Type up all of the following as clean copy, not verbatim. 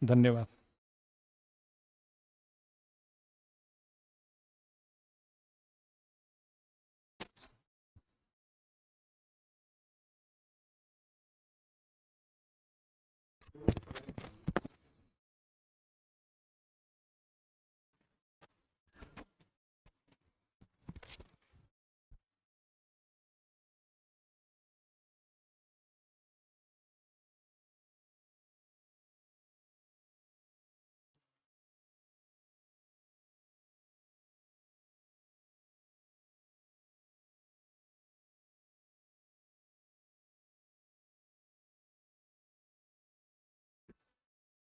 धन्यवाद।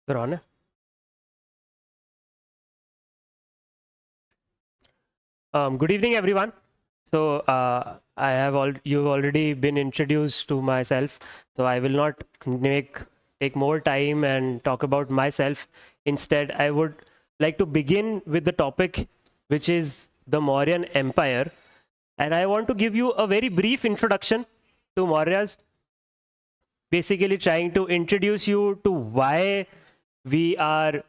You're on. Good evening, everyone. So you've already been introduced to myself. So I will not take more time and talk about myself. Instead, I would like to begin with the topic, which is the Mauryan Empire. And I want to give you a very brief introduction to Mauryas, basically trying to introduce you to why we are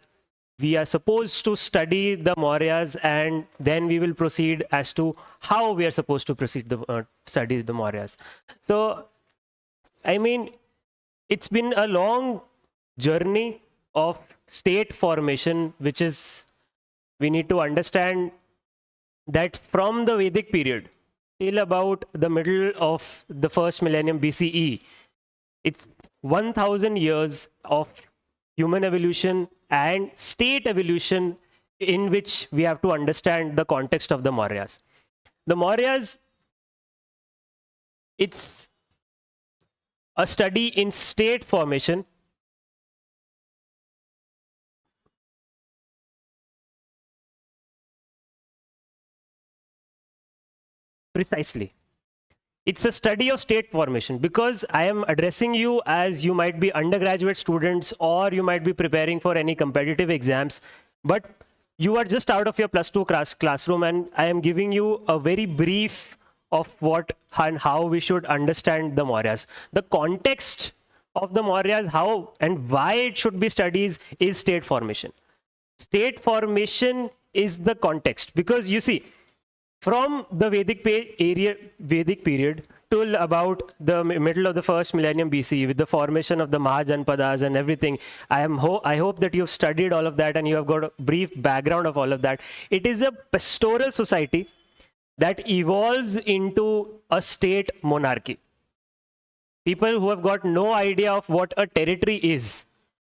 supposed to study the Mauryas, and then we will proceed as to how we are supposed to proceed to study the Mauryas. So, I mean, it's been a long journey of state formation, which is, we need to understand that from the Vedic period till about the middle of the first millennium BCE, it's 1000 years of human evolution and state evolution in which we have to understand the context of the Mauryas. The Mauryas, it's a study in state formation. Precisely. It's a study of state formation, because I am addressing you as you might be undergraduate students or you might be preparing for any competitive exams, but you are just out of your plus 2 classroom, and I am giving you a very brief of what and how we should understand the Mauryas. The context of the Mauryas, how and why it should be studied, is state formation. State formation is the context, because you see, from the Vedic period till about the middle of the first millennium BCE, with the formation of the Mahajanpadas and everything, I hope that you've studied all of that and you have got a brief background of all of that. It is a pastoral society that evolves into a state monarchy. People who have got no idea of what a territory is.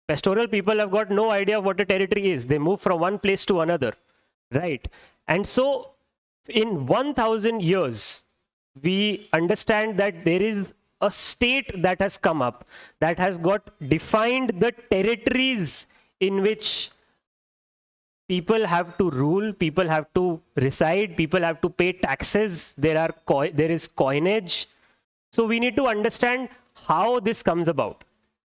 Pastoral people have got no idea of what a territory is. They move from one place to another, right? And so, in 1000 years, we understand that there is a state that has come up, that has got defined the territories in which people have to rule, people have to reside, people have to pay taxes, there is coinage. So we need to understand how this comes about.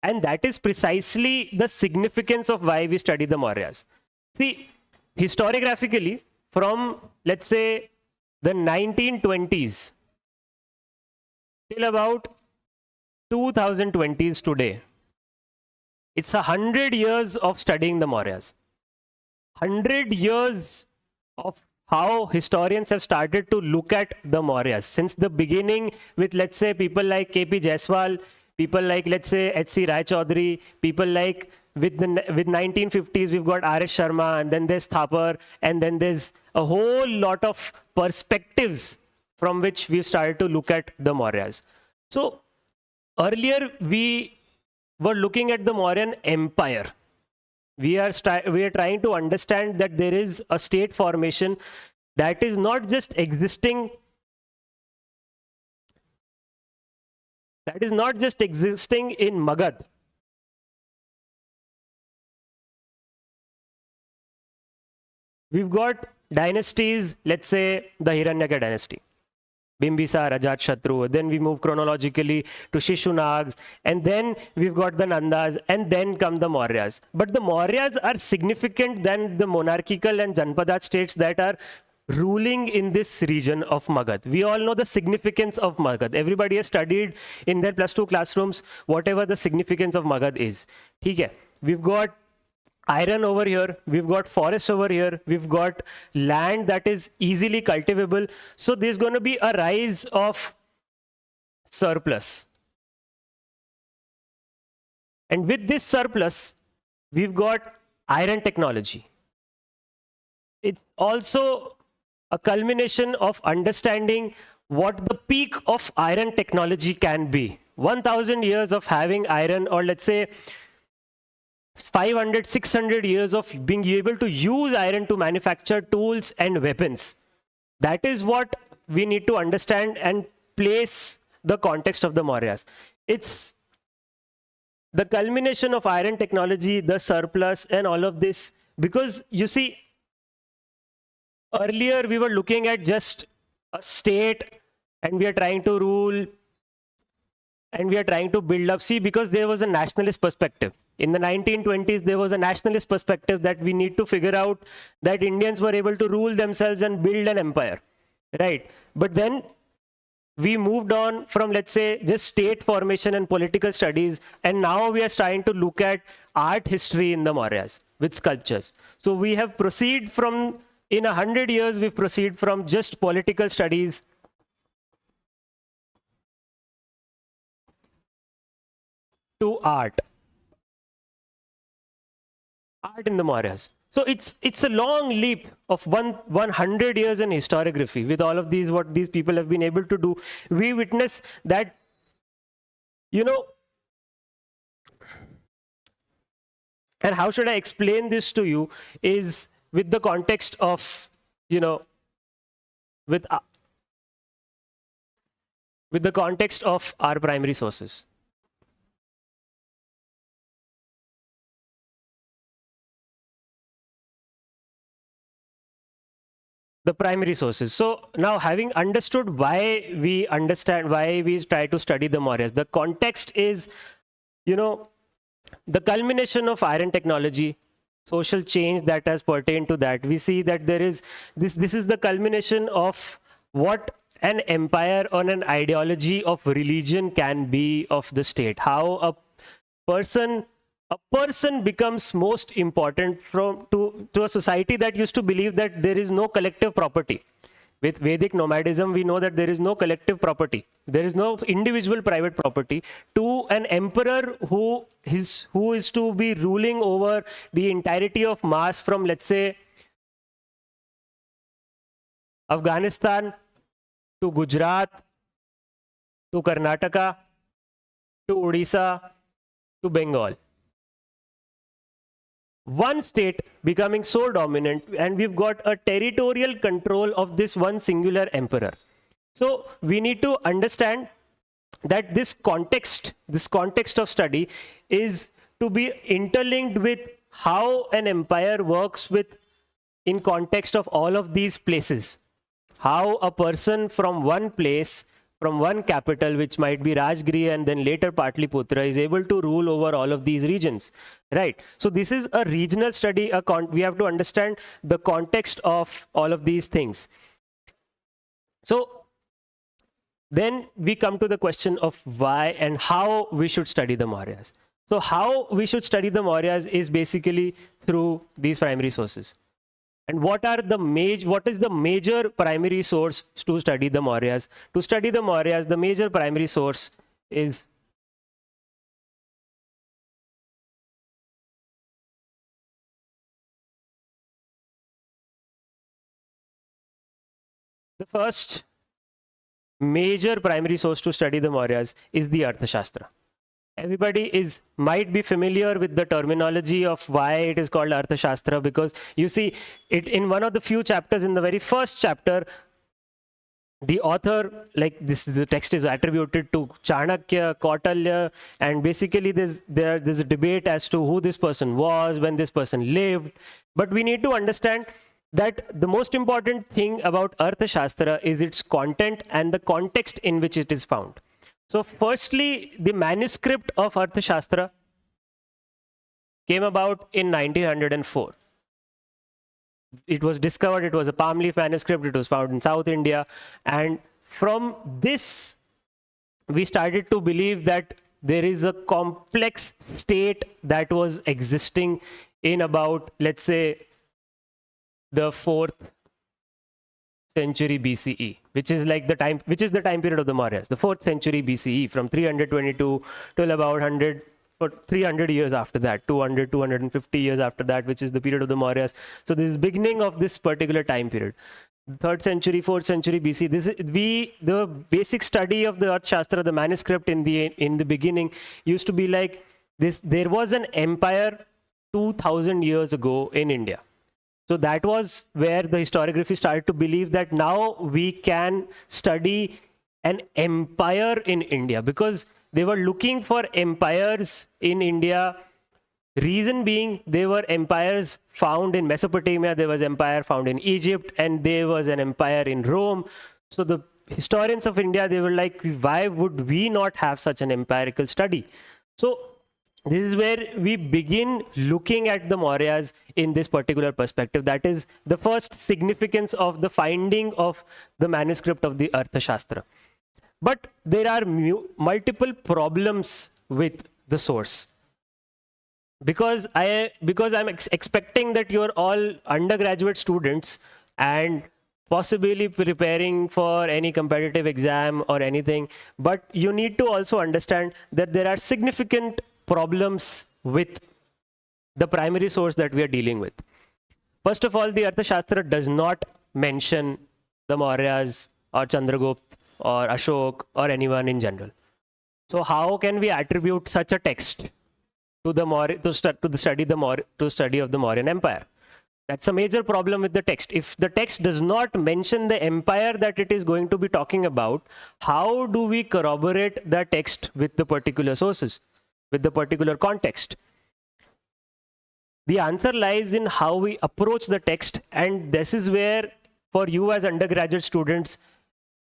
And that is precisely the significance of why we study the Mauryas. See, historiographically, from, let's say, the 1920s till about 2020s today, it's 100 years of studying the Mauryas. 100 years of how historians have started to look at the Mauryas since the beginning, with, let's say, people like KP Jaiswal, people like, let's say, H.C. Rai Chaudhary, people like, with 1950s, we've got R.S. Sharma, and then there's Thapar, and then there's a whole lot of perspectives from which we've started to look at the Mauryas. So earlier we were looking at the Mauryan Empire. We are trying to understand that there is a state formation that is not just existing, in Magad. We've got dynasties, let's say the Hiranyaka dynasty, Bimbisar, Ajatshatru, then we move chronologically to Shishunags, and then we've got the Nandas, and then come the Mauryas. But the Mauryas are significant than the monarchical and Janpadat states that are ruling in this region of Magad. We all know the significance of Magad. Everybody has studied in their +2 classrooms whatever the significance of Magad is. Okay. We've got iron over here, we've got forests over here, we've got land that is easily cultivable. So there's going to be a rise of surplus. And with this surplus, we've got iron technology. It's also a culmination of understanding what the peak of iron technology can be. 1000 years of having iron, or let's say 500, 600 years of being able to use iron to manufacture tools and weapons. That is what we need to understand and place the context of the Mauryas. It's the culmination of iron technology, the surplus, and all of this. Because you see, earlier we were looking at just a state and we are trying to rule and we are trying to build up. See, because there was a nationalist perspective. In the 1920s, there was a nationalist perspective that we need to figure out that Indians were able to rule themselves and build an empire, right? But then we moved on from, let's say, just state formation and political studies, and now we are trying to look at art history in the Mauryas with sculptures. So we have proceeded from, in 100 years, we've proceeded from just political studies to art in the Mauryas. So it's a long leap of 100 years in historiography with all of these, what these people have been able to do. We witness that, you know, and how should I explain this to you is with the context of, you know, with the context of our primary sources. The primary sources. So now, having understood why we try to study the Mauryas, the context is, you know, the culmination of iron technology, social change that has pertained to that. We see that there is this is the culmination of what an empire on an ideology of religion can be of the state. How a person becomes most important to a society that used to believe that there is no collective property. With Vedic nomadism, we know that there is no collective property. There is no individual private property. To an emperor who is to be ruling over the entirety of mass from, let's say, Afghanistan to Gujarat to Karnataka to Odisha to Bengal. One state becoming so dominant, and we've got a territorial control of this one singular emperor. So we need to understand that this context of study is to be interlinked with how an empire works with in context of all of these places. How a person from one place, from one capital, which might be Rajgriha and then later Patliputra, is able to rule over all of these regions, right? So this is a regional study. We have to understand the context of all of these things. So then we come to the question of why and how we should study the Mauryas. So how we should study the Mauryas is basically through these primary sources. And what is the major primary source to study the Mauryas? To study the Mauryas, the major primary source is the first major primary source to study the Mauryas is the Arthashastra. Everybody might be familiar with the terminology of why it is called Arthashastra, because you see it in one of the few chapters, in the very first chapter, the author, like the text is attributed to Chanakya, Kautilya, and basically there's a debate as to who this person was, when this person lived. But we need to understand that the most important thing about Arthashastra is its content and the context in which it is found. So firstly, the manuscript of Arthashastra came about in 1904. It was discovered, it was a palm leaf manuscript, it was found in South India. And from this, we started to believe that there is a complex state that was existing in about, let's say, the 4th century BCE, which is like the time period of the Mauryas, the 4th century BCE, from 322 till about 100, for 300 years after that, 200, 250 years after that, which is the period of the Mauryas. So this is beginning of this particular time period. 3rd century, 4th century BC. The basic study of the Earth Shastra, the manuscript in the beginning used to be like this. There was an empire 2000 years ago in India. So that was where the historiography started to believe that now we can study an empire in India, because they were looking for empires in India. Reason being, there were empires found in Mesopotamia, there was empire found in Egypt, and there was an empire in Rome. So the historians of India, they were like, why would we not have such an empirical study? So this is where we begin looking at the Mauryas in this particular perspective. That is the first significance of the finding of the manuscript of the Arthashastra. But there are multiple problems with the source. Because I'm expecting that you're all undergraduate students and possibly preparing for any competitive exam or anything, but you need to also understand that there are significant problems with the primary source that we are dealing with. First of all, the Arthashastra does not mention the Mauryas or Chandragupta or Ashok or anyone in general. So how can we attribute such a text to the study of the Mauryan Empire? That's a major problem with the text. If the text does not mention the empire that it is going to be talking about, how do we corroborate the text with the particular sources, with the particular context? The answer lies in how we approach the text, and this is where, for you as undergraduate students,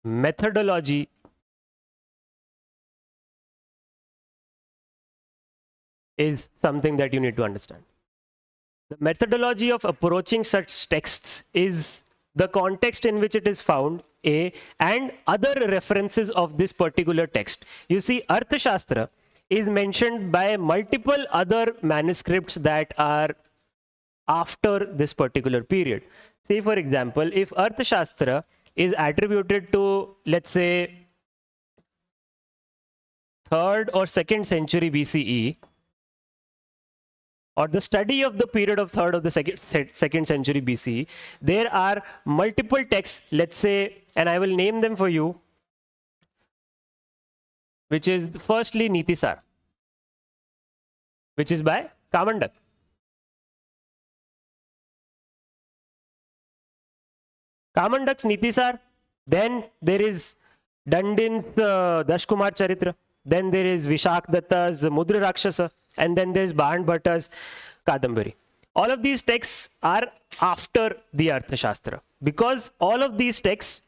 methodology is something that you need to understand. The methodology of approaching such texts is the context in which it is found, A, and other references of this particular text. You see, Arthashastra is mentioned by multiple other manuscripts that are after this particular period. Say, for example, if Arthashastra is attributed to, let's say, 3rd or 2nd century BCE, or the study of the period of 3rd or the 2nd century BCE, there are multiple texts, let's say, and I will name them for you, which is firstly Nitisar, which is by Kamandak. Kamandak's Nitisar, then there is Dandin's Dashkumar Charitra, then there is Vishak Datta's Mudra Rakshasa, and then there's Bahan Bhatta's Kadambari. All of these texts are after the Arthashastra, because all of these texts,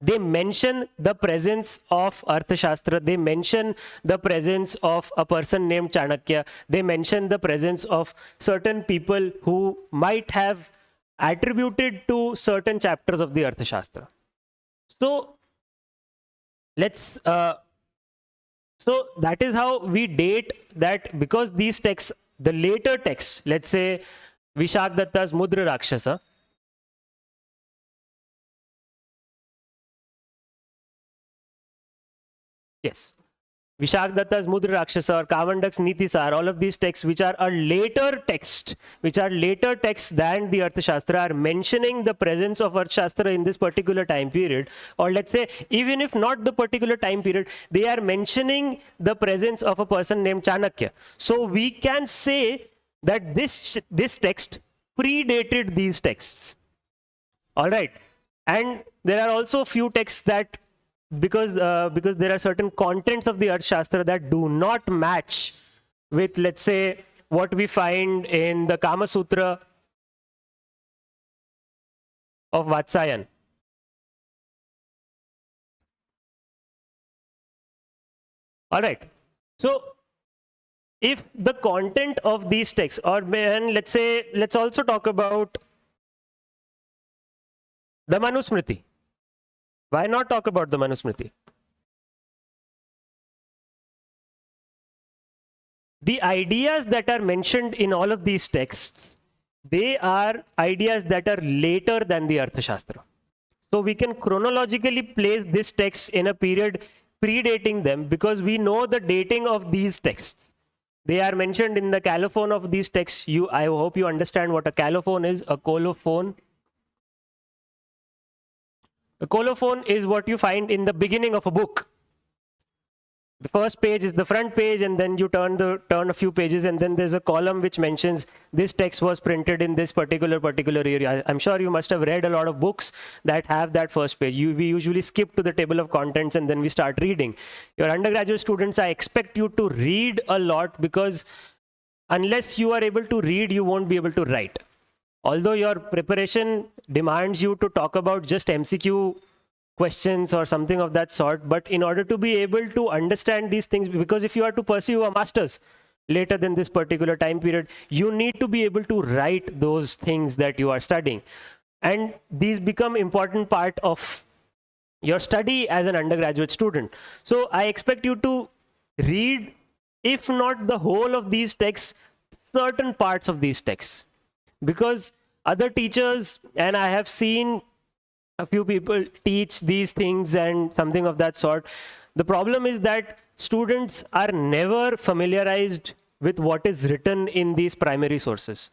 they mention the presence of Arthashastra, they mention the presence of a person named Chanakya, they mention the presence of certain people who might have attributed to certain chapters of the Arthashastra. So let's so that is how we date that, because these texts, the later texts, let's say Vishak Datta's Mudra Rakshasa, yes, Vishak Datta's Mudra Rakshasa or Kamandak's Nitisar, all of these texts which are a later text, which are later texts than the Arthashastra, are mentioning the presence of Arthashastra in this particular time period. Or let's say, even if not the particular time period, they are mentioning the presence of a person named Chanakya. So we can say that this text predated these texts. All right. And there are also few texts that, because there are certain contents of the Arthashastra that do not match with, let's say, what we find in the Kama Sutra of Vatsayan. All right. So if the content of these texts, or let's say, let's also talk about the Manusmriti. Why not talk about the Manusmriti? The ideas that are mentioned in all of these texts, they are ideas that are later than the Arthashastra. So we can chronologically place this text in a period predating them because we know the dating of these texts. They are mentioned in the colophon of these texts. I hope you understand what a colophon is. A colophon. A colophon is what you find in the beginning of a book. The first page is the front page, and then you turn a few pages, and then there's a column which mentions this text was printed in this particular area. I'm sure you must have read a lot of books that have that first page. We usually skip to the table of contents and then we start reading. Your undergraduate students, I expect you to read a lot, because unless you are able to read, you won't be able to write. Although your preparation demands you to talk about just MCQ questions or something of that sort, but in order to be able to understand these things, because if you are to pursue a master's later than this particular time period, you need to be able to write those things that you are studying, and these become important part of your study as an undergraduate student. So I expect you to read, if not the whole of these texts, certain parts of these texts, because other teachers, and I have seen a few people teach these things and something of that sort. The problem is that students are never familiarized with what is written in these primary sources.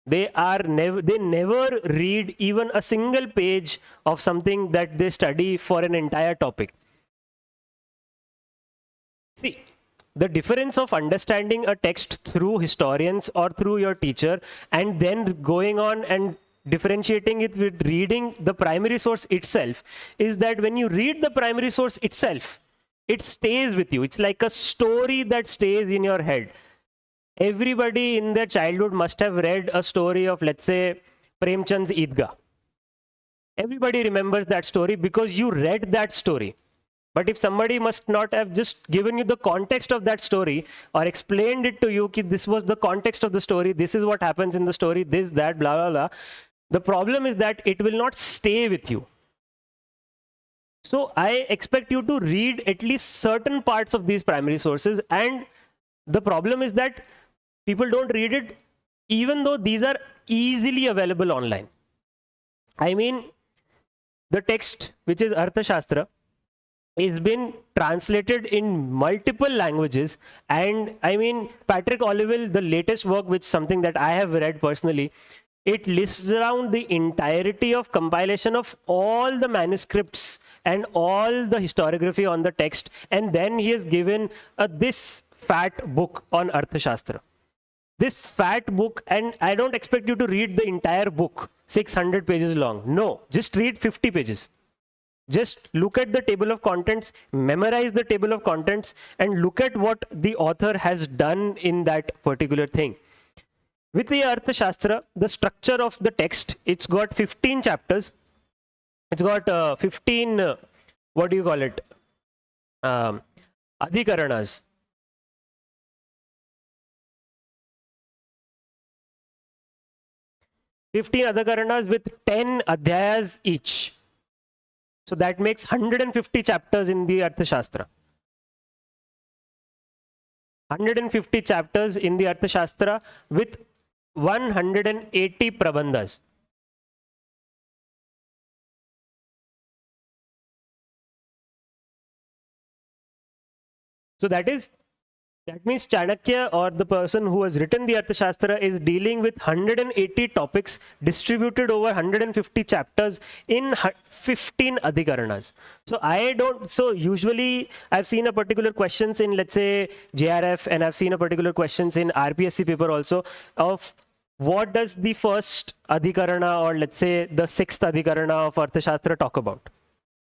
They never read even a single page of something that they study for an entire topic. See, the difference of understanding a text through historians or through your teacher and then going on and differentiating it with reading the primary source itself is that when you read the primary source itself, it stays with you. It's like a story that stays in your head. Everybody in their childhood must have read a story of, let's say, Premchand's Eidgah. Everybody remembers that story because you read that story. But if somebody must not have just given you the context of that story or explained it to you, that this was the context of the story, this is what happens in the story, this, that, blah, blah, blah, the problem is that it will not stay with you. So I expect you to read at least certain parts of these primary sources, and the problem is that people don't read it even though these are easily available online. I mean, the text, which is Arthashastra, is been translated in multiple languages, and I mean, Patrick Olivelle, the latest work, which something that I have read personally, it lists around the entirety of compilation of all the manuscripts and all the historiography on the text, and then he has given this fat book on Arthashastra. This fat book, and I don't expect you to read the entire book, 600 pages long. No, just read 50 pages. Just look at the table of contents, memorize the table of contents, and look at what the author has done in that particular thing. With the Arthashastra, the structure of the text, it's got 15 chapters. It's got 15, what do you call it? Adhikaranas. 15 adhikaranas with 10 adhyayas each. So that makes 150 chapters in the Arthashastra. 150 chapters in the Arthashastra with 180 prabandhas. So that means Chanakya, or the person who has written the Arthashastra, is dealing with 180 topics distributed over 150 chapters in 15 adhikaranas. So usually I've seen a particular questions in, let's say, JRF, and I've seen a particular questions in RPSC paper also of what does the first adhikarana, or let's say the 6th adhikarana of Arthashastra talk about.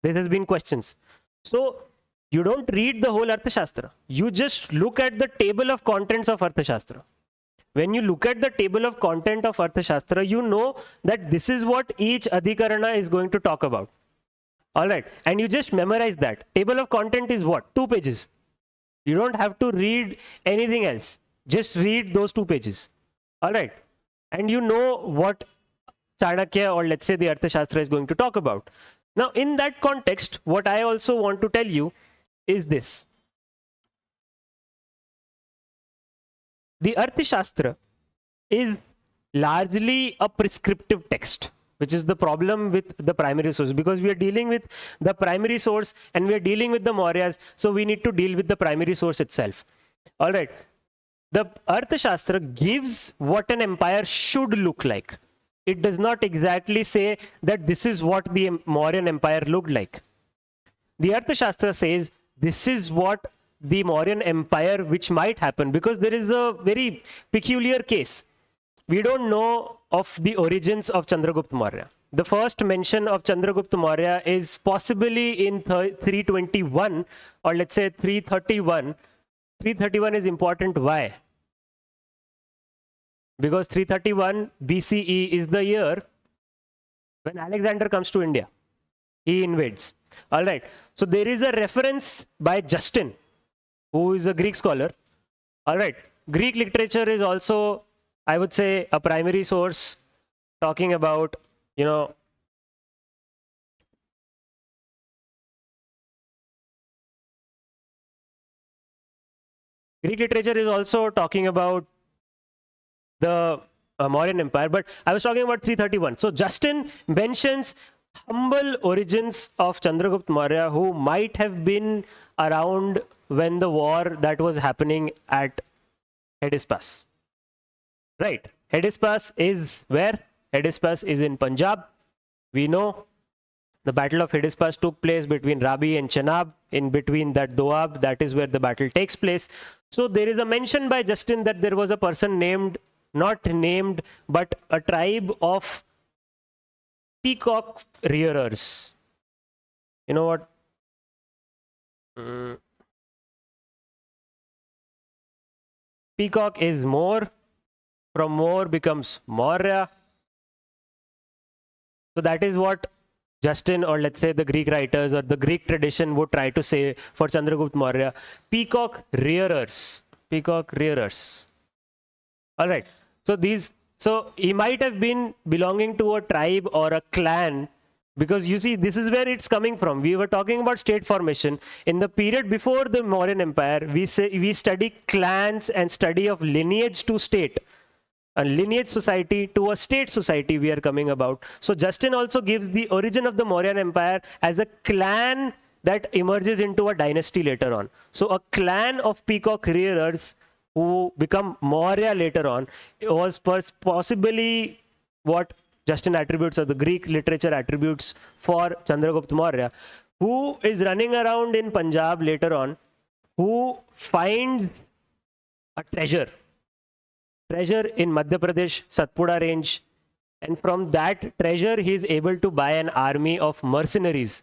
This has been questions. So you don't read the whole Arthashastra. You just look at the table of contents of Arthashastra. When you look at the table of content of Arthashastra, you know that this is what each adhikarana is going to talk about. All right. And you just memorize that. Table of content is what? 2 pages. You don't have to read anything else. Just read those 2 pages. All right. And you know what Chanakya, or let's say the Arthashastra, is going to talk about. Now, in that context, what I also want to tell you is this. The Arthashastra is largely a prescriptive text, which is the problem with the primary source, because we are dealing with the primary source and we are dealing with the Mauryas, so we need to deal with the primary source itself. All right. The Arthashastra gives what an empire should look like. It does not exactly say that this is what the Mauryan Empire looked like. The Arthashastra says this is what the Mauryan Empire which might happen, because there is a very peculiar case. We don't know of the origins of Chandragupta Maurya. The first mention of Chandragupta Maurya is possibly in 321, or let's say 331. 331 is important. Why? Because 331 BCE is the year when Alexander comes to India. He invades. All right. So there is a reference by Justin, who is a Greek scholar. All right. Greek literature is also, I would say, a primary source talking about, Greek literature is also talking about the Mauryan Empire, but I was talking about 331. So Justin mentions humble origins of Chandragupta Maurya, who might have been around when the war that was happening at Hedispas. Right. Hedispas is where? Hedispas is in Punjab. We know the battle of Hedispas took place between Rabi and Chenab. In between that Doab, that is where the battle takes place. So there is a mention by Justin that there was a person named, not named, but a tribe of peacock rearers. You know what? Peacock is more. From more becomes Maurya. So that is what Justin, or let's say the Greek writers or the Greek tradition, would try to say for Chandragupta Maurya. Peacock rearers. Peacock rearers. All right. So he might have been belonging to a tribe or a clan, because you see, this is where it's coming from. We were talking about state formation. In the period before the Mauryan Empire, we study clans and study of lineage to state. A lineage society to a state society we are coming about. So Justin also gives the origin of the Mauryan Empire as a clan that emerges into a dynasty later on. So a clan of peacock rearers who become Maurya later on was possibly what Justin attributes, or the Greek literature attributes, for Chandragupta Maurya, who is running around in Punjab later on, who finds a treasure in Madhya Pradesh, Satpura range, and from that treasure he is able to buy an army of mercenaries.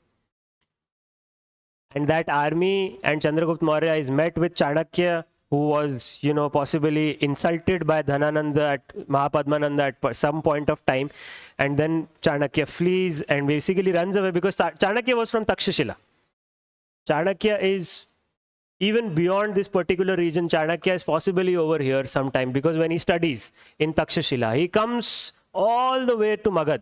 And that army, and Chandragupta Maurya is met with Chanakya, who was, possibly insulted by Dhanananda Mahapadmananda at some point of time. And then Chanakya flees and basically runs away, because Chanakya was from Takshashila. Chanakya is even beyond this particular region. Chanakya is possibly over here sometime, because when he studies in Takshashila, he comes all the way to Magad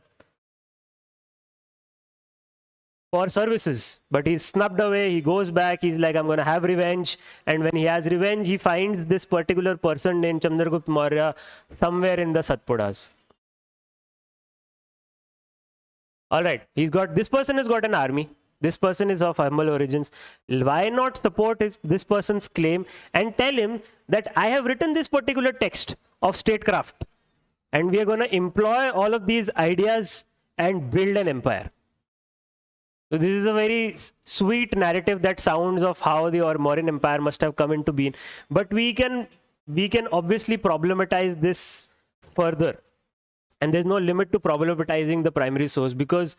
for services, but he's snubbed away. He goes back. He's like, I'm going to have revenge. And when he has revenge, he finds this particular person named Chandragupta Maurya somewhere in the Satpuras. All right. This person has got an army. This person is of humble origins. Why not support this person's claim and tell him that I have written this particular text of statecraft, and we are going to employ all of these ideas and build an empire. So this is a very sweet narrative that sounds of how the Mauryan Empire must have come into being. But we can obviously problematize this further. And there's no limit to problematizing the primary source, because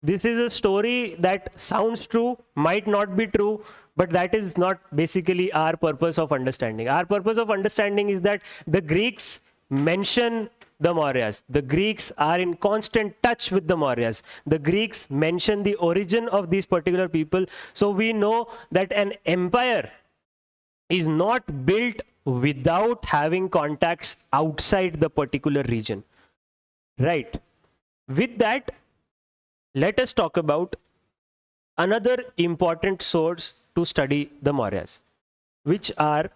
this is a story that sounds true, might not be true, but that is not basically our purpose of understanding. Our purpose of understanding is that the Greeks mention the Mauryas. The Greeks are in constant touch with the Mauryas. The Greeks mention the origin of these particular people. So we know that an empire is not built without having contacts outside the particular region. Right. With that, let us talk about another important source to study the Mauryas, which are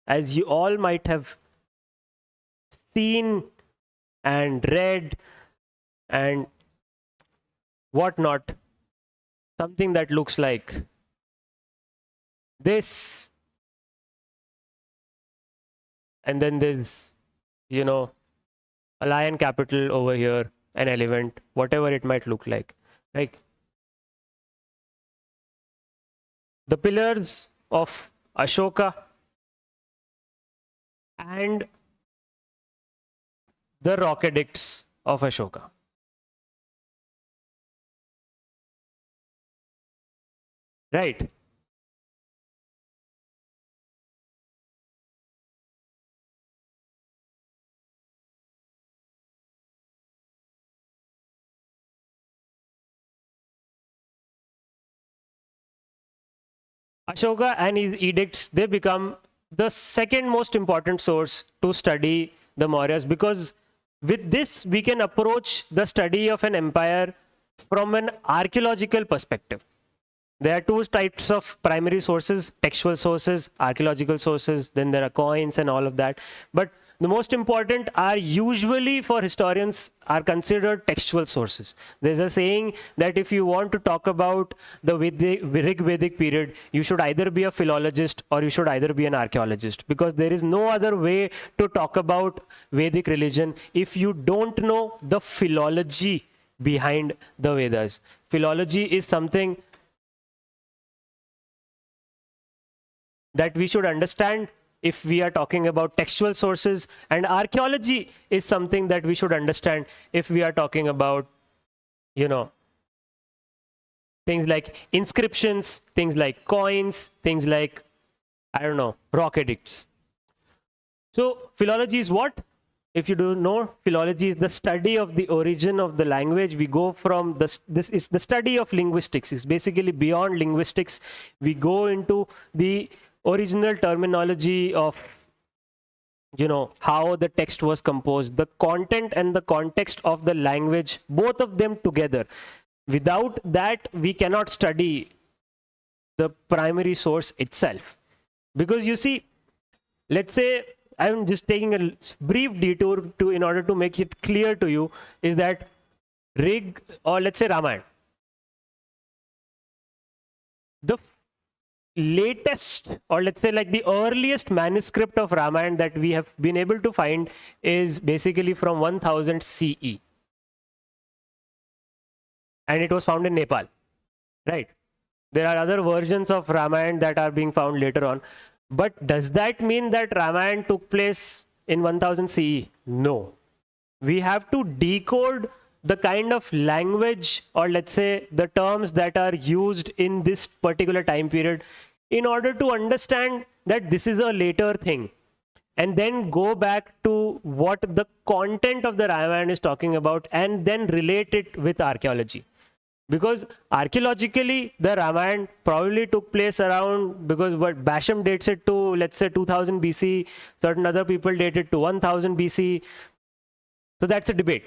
as you all might have seen and read and whatnot, something that looks like this. And then there's, you know, a lion capital over here, an elephant, whatever it might look like. Like the pillars of Ashoka and the rock edicts of Ashoka. Right. Ashoka and his edicts, they become the second most important source to study the Mauryas, because with this we can approach the study of an empire from an archaeological perspective. There are two types of primary sources: textual sources, archaeological sources, then there are coins and all of that. But the most important are usually, for historians, are considered textual sources. There's a saying that if you want to talk about the Rig Vedic period, you should either be a philologist or you should either be an archaeologist, because there is no other way to talk about Vedic religion if you don't know the philology behind the Vedas. Philology is something that we should understand if we are talking about textual sources, and archaeology is something that we should understand if we are talking about, you know, things like inscriptions, things like coins, things like, I don't know, rock edicts. So philology is what? If you don't know, philology is the study of the origin of the language. We go from this is the study of linguistics. It's basically beyond linguistics. We go into the original terminology of, you know, how the text was composed, the content and the context of the language, both of them together. Without that, we cannot study the primary source itself. Because you see, let's say, I'm just taking a brief detour in order to make it clear to you, is that Rig, or let's say Ramayana, the latest, or let's say like the earliest manuscript of Ramayana that we have been able to find is basically from 1000 CE. And it was found in Nepal, right? There are other versions of Ramayana that are being found later on. But does that mean that Ramayana took place in 1000 CE? No. We have to decode the kind of language, or let's say the terms that are used in this particular time period, in order to understand that this is a later thing, and then go back to what the content of the Ramayana is talking about, and then relate it with archaeology. Because archaeologically, the Ramayana probably took place around, because what Basham dates it to, let's say 2000 BC, certain other people date it to 1000 BC. So that's a debate.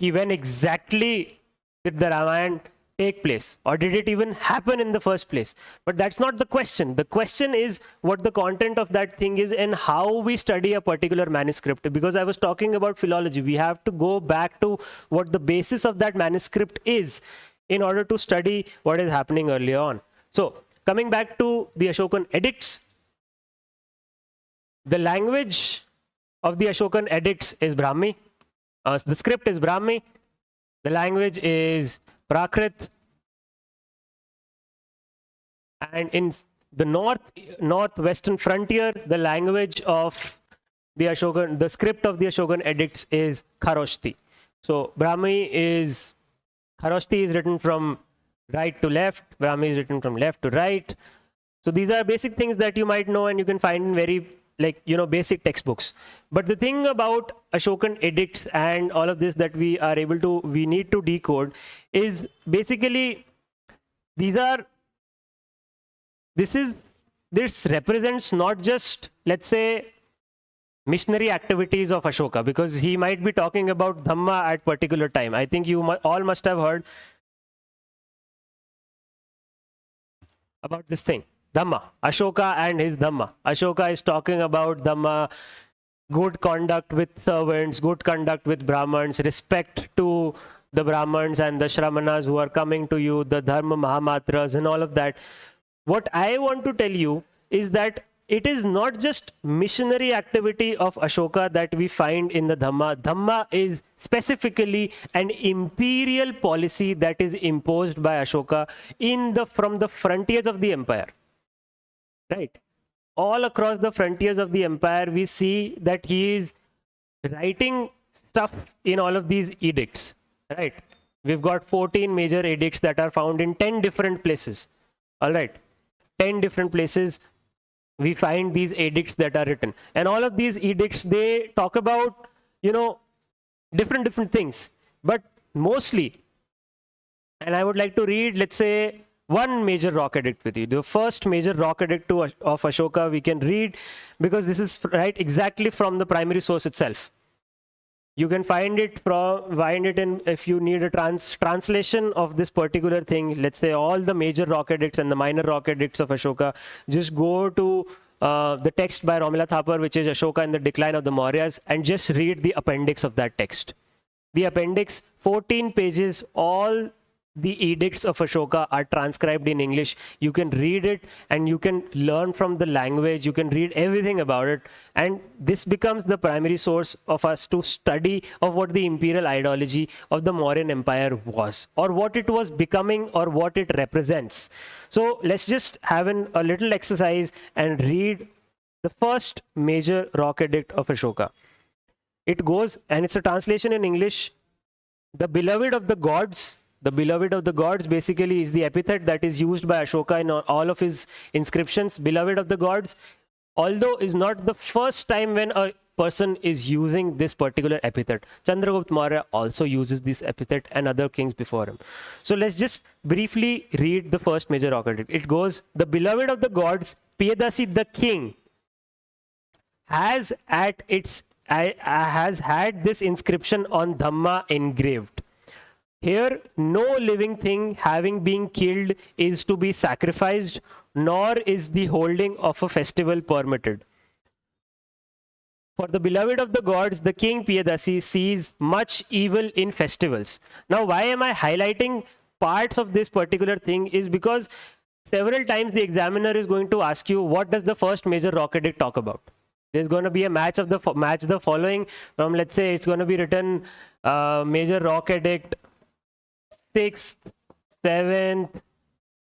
When exactly did the Ramayana take place, or did it even happen in the first place? But that's not the question. The question is what the content of that thing is and how we study a particular manuscript. Because I was talking about philology, we have to go back to what the basis of that manuscript is in order to study what is happening earlier on. So coming back to the Ashokan edicts, the language of the Ashokan edicts is Brahmi. The script is Brahmi. The language is Prakrit. And in the northwestern frontier, the language of the Ashokan, the script of the Ashokan edicts is Kharoshthi. So Brahmi is, Kharoshthi is written from right to left. Brahmi is written from left to right. So these are basic things that you might know and you can find in very, like, you know, basic textbooks. But the thing about Ashokan edicts and all of this that we are able to, we need to decode is basically this represents not just, let's say, missionary activities of Ashoka, because he might be talking about Dhamma at particular time. I think you all must have heard about this thing. Dhamma, Ashoka and his Dhamma. Ashoka is talking about Dhamma, good conduct with servants, good conduct with Brahmins, respect to the Brahmins and the Shramanas who are coming to you, the Dharma Mahamatras and all of that. What I want to tell you is that it is not just missionary activity of Ashoka that we find in the Dhamma. Dhamma is specifically an imperial policy that is imposed by Ashoka from the frontiers of the empire. Right? All across the frontiers of the empire, we see that he is writing stuff in all of these edicts. Right? We've got 14 major edicts that are found in 10 different places. All right. 10 different places we find these edicts that are written, and all of these edicts, they talk about, you know, different things, but mostly, and I would like to read, let's say, one major rock edict with you. The first major rock edict of Ashoka we can read, because this is right exactly from the primary source itself. You can find it in, if you need a translation of this particular thing, let's say all the major rock edicts and the minor rock edicts of Ashoka, just go to the text by Romila Thapar, which is Ashoka and the Decline of the Mauryas, and just read the appendix of that text. The appendix, 14 pages, all the edicts of Ashoka are transcribed in English. You can read it and you can learn from the language. You can read everything about it. And this becomes the primary source of us to study of what the imperial ideology of the Mauryan Empire was, or what it was becoming, or what it represents. So let's just have a little exercise and read the first major rock edict of Ashoka. It goes, and it's a translation in English. The beloved of the gods. The beloved of the gods basically is the epithet that is used by Ashoka in all of his inscriptions. Beloved of the gods, although is not the first time when a person is using this particular epithet. Chandragupta Maurya also uses this epithet, and other kings before him. So let's just briefly read the first major rock edict. It goes, the beloved of the gods, Piyadasi the king, has had this inscription on Dhamma engraved. Here, no living thing having been killed is to be sacrificed, nor is the holding of a festival permitted. For the beloved of the gods, the king Piyadasi sees much evil in festivals. Now, why am I highlighting parts of this particular thing is because several times the examiner is going to ask you, what does the first major rock edict talk about? There's going to be a match the following from, let's say, it's going to be written major rock edict 6th, 7th,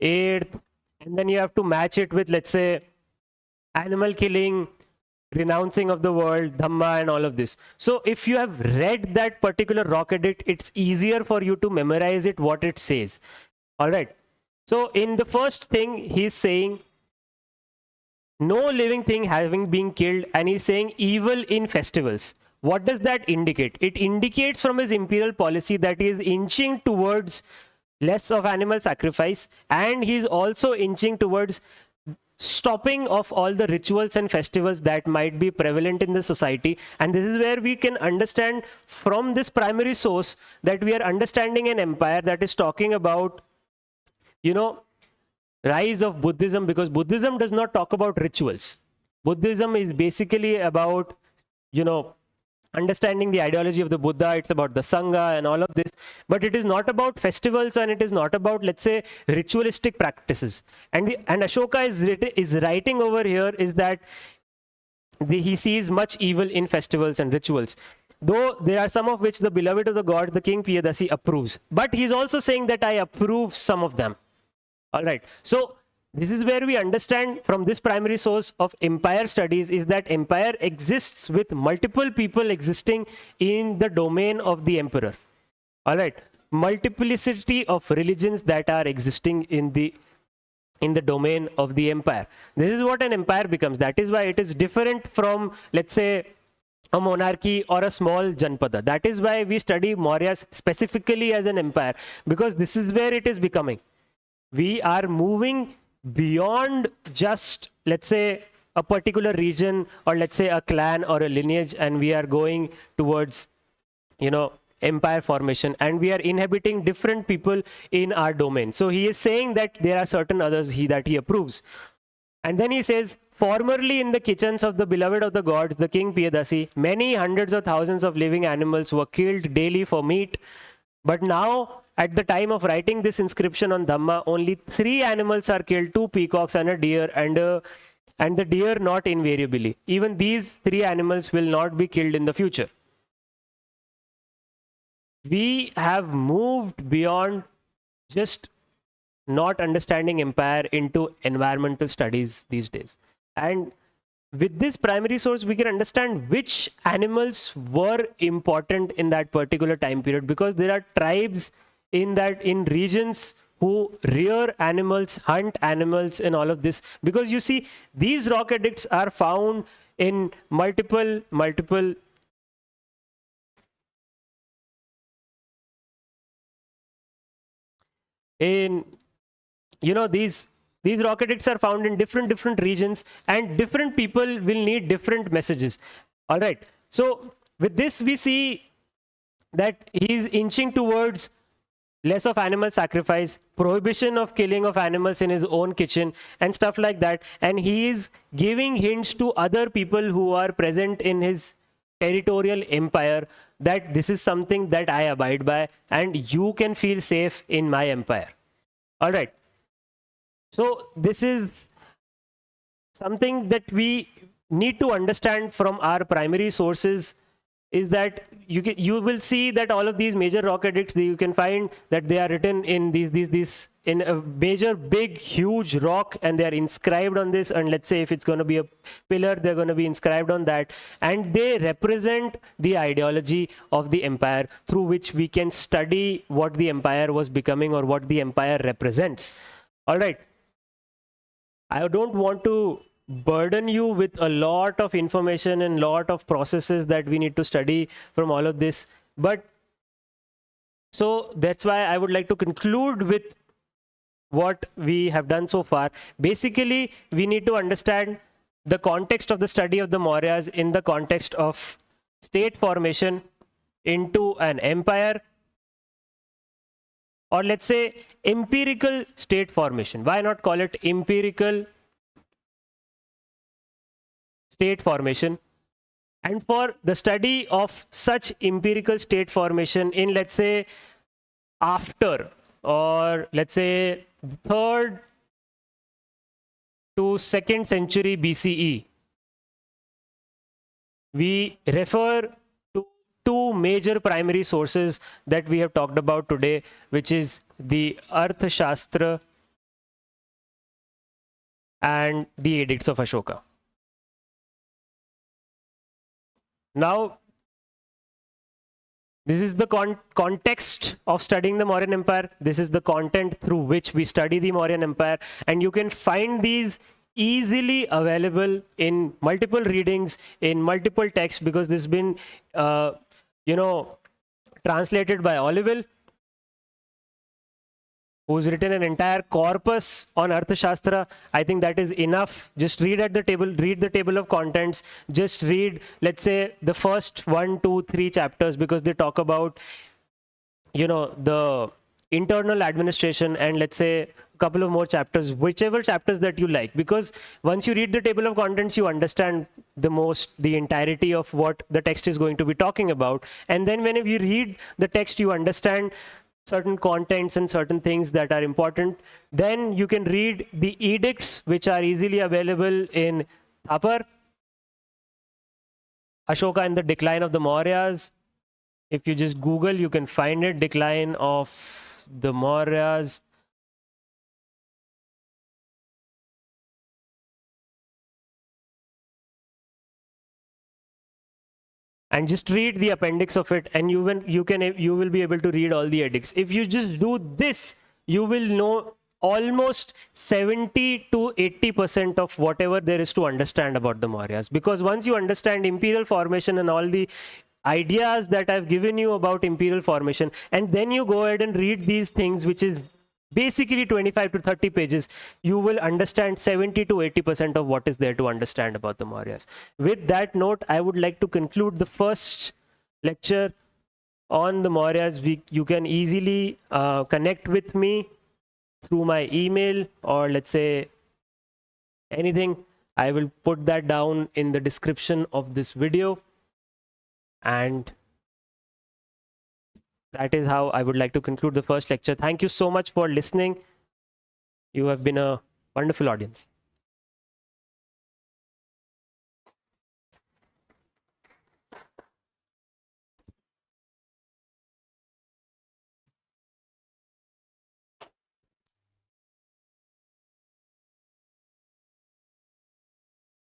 8th, and then you have to match it with, let's say, animal killing, renouncing of the world, Dhamma, and all of this. So if you have read that particular rock edict, it's easier for you to memorize it, what it says. All right. So in the first thing, he's saying no living thing having been killed, and he's saying evil in festivals. What does that indicate? It indicates from his imperial policy that he is inching towards less of animal sacrifice, and he's also inching towards stopping of all the rituals and festivals that might be prevalent in the society. And this is where we can understand from this primary source that we are understanding an empire that is talking about, you know, rise of Buddhism, because Buddhism does not talk about rituals. Buddhism is basically about, you know, understanding the ideology of the Buddha. It's about the Sangha and all of this, but it is not about festivals, and it is not about, let's say, ritualistic practices. And Ashoka is writing over here is that he sees much evil in festivals and rituals, though there are some of which the beloved of the god, the king Piyadasi, approves. But he's also saying that I approve some of them. All right. So this is where we understand from this primary source of empire studies is that empire exists with multiple people existing in the domain of the emperor. All right. Multiplicity of religions that are existing in the domain of the empire. This is what an empire becomes. That is why it is different from, let's say, a monarchy or a small janpada. That is why we study Mauryas specifically as an empire, because this is where it is becoming. We are moving beyond just, let's say, a particular region, or let's say a clan or a lineage, and we are going towards, you know, empire formation, and we are inhabiting different people in our domain. So he is saying that there are certain others that he approves. And then he says, formerly in the kitchens of the beloved of the gods, the king Piyadasi, many hundreds of thousands of living animals were killed daily for meat. But now, at the time of writing this inscription on Dhamma, only 3 animals are killed, 2 peacocks and a deer, and the deer not invariably. Even these 3 animals will not be killed in the future. We have moved beyond just not understanding empire into environmental studies these days. And with this primary source, we can understand which animals were important in that particular time period, because there are tribes in regions who rear animals, hunt animals, and all of this. Because you see, these rock edicts are found in multiple in, you know, these rock edicts are found in different regions, and different people will need different messages. All right, so with this we see that he's inching towards less of animal sacrifice, prohibition of killing of animals in his own kitchen, and stuff like that. And he is giving hints to other people who are present in his territorial empire that this is something that I abide by, and you can feel safe in my empire. All right. So this is something that we need to understand from our primary sources, is that you will see that all of these major rock edicts, you can find that they are written in these in a major big huge rock, and they are inscribed on this. And let's say if it's going to be a pillar, they're going to be inscribed on that, and they represent the ideology of the empire through which we can study what the empire was becoming or what the empire represents. All right, I don't want to burden you with a lot of information and lot of processes that we need to study from all of this, but so that's why I would like to conclude with what we have done so far. Basically, we need to understand the context of the study of the Mauryas in the context of state formation into an empire, or let's say empirical state formation. Why not call it empirical state formation? And for the study of such empirical state formation in, let's say, after, or let's say 3rd to 2nd century BCE, we refer to 2 major primary sources that we have talked about today, which is the Arthashastra and the Edicts of Ashoka. Now, this is the context of studying the Mauryan Empire. This is the content through which we study the Mauryan Empire. And you can find these easily available in multiple readings, in multiple texts, because this has been, translated by Olivelle, who's written an entire corpus on Arthashastra. I think that is enough. Just read the table of contents. Just read, let's say, the first 1, 2, 3 chapters, because they talk about, the internal administration, and let's say a couple of more chapters, whichever chapters that you like. Because once you read the table of contents, you understand the entirety of what the text is going to be talking about. And then whenever you read the text, you understand certain contents and certain things that are important. Then you can read the edicts, which are easily available in Thapar, Ashoka and the Decline of the Mauryas. If you just Google, you can find it, Decline of the Mauryas. And just read the appendix of it, and you will be able to read all the edicts. If you just do this, you will know almost 70 to 80% of whatever there is to understand about the Mauryas. Because once you understand imperial formation and all the ideas that I've given you about imperial formation, and then you go ahead and read these things, which is basically 25 to 30 pages, you will understand 70 to 80% of what is there to understand about the Mauryas. With that note, I would like to conclude the first lecture on the Mauryas. You can easily connect with me through my email, or let's say anything, I will put that down in the description of this video. And that is how I would like to conclude the first lecture. Thank you so much for listening. You have been a wonderful audience.